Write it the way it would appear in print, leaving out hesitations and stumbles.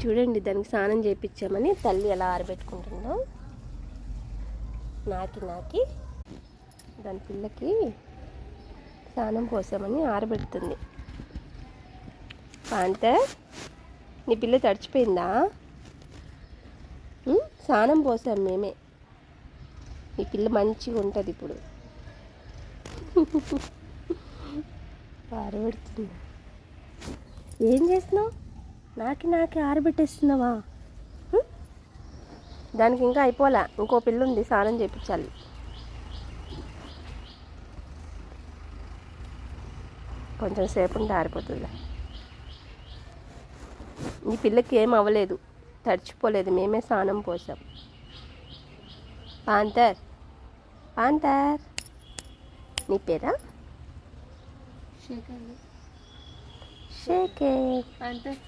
చూడండి, దానికి స్నానం చేయించామని తల్లి ఎలా ఆరబెట్టుకుంటుందో. నాకి దాని పిల్లకి స్నానం పోసామని ఆరబెడుతుంది. పాంతర్, నీ పిల్ల తడిచిపోయిందా? స్నానం పోసాం మేమే. నీ పిల్ల మంచిగా ఉంటుంది ఇప్పుడు. ఆరబెడుతుంది. ఏం చేస్తున్నావు? నాకి ఆరబెట్టేస్తున్నావా? దానికి ఇంకా అయిపోలే, ఇంకో పిల్ల ఉంది, స్నానం చేయించాలి. కొంచెం సేపు ఉంటే ఆరిపోతుంది. ఈ పిల్లకి ఏం అవ్వలేదు, తడిచిపోలేదు, మేమే స్నానం పోసాం. పాంతర్, నీ పేరా? షేకే. పాంతర్.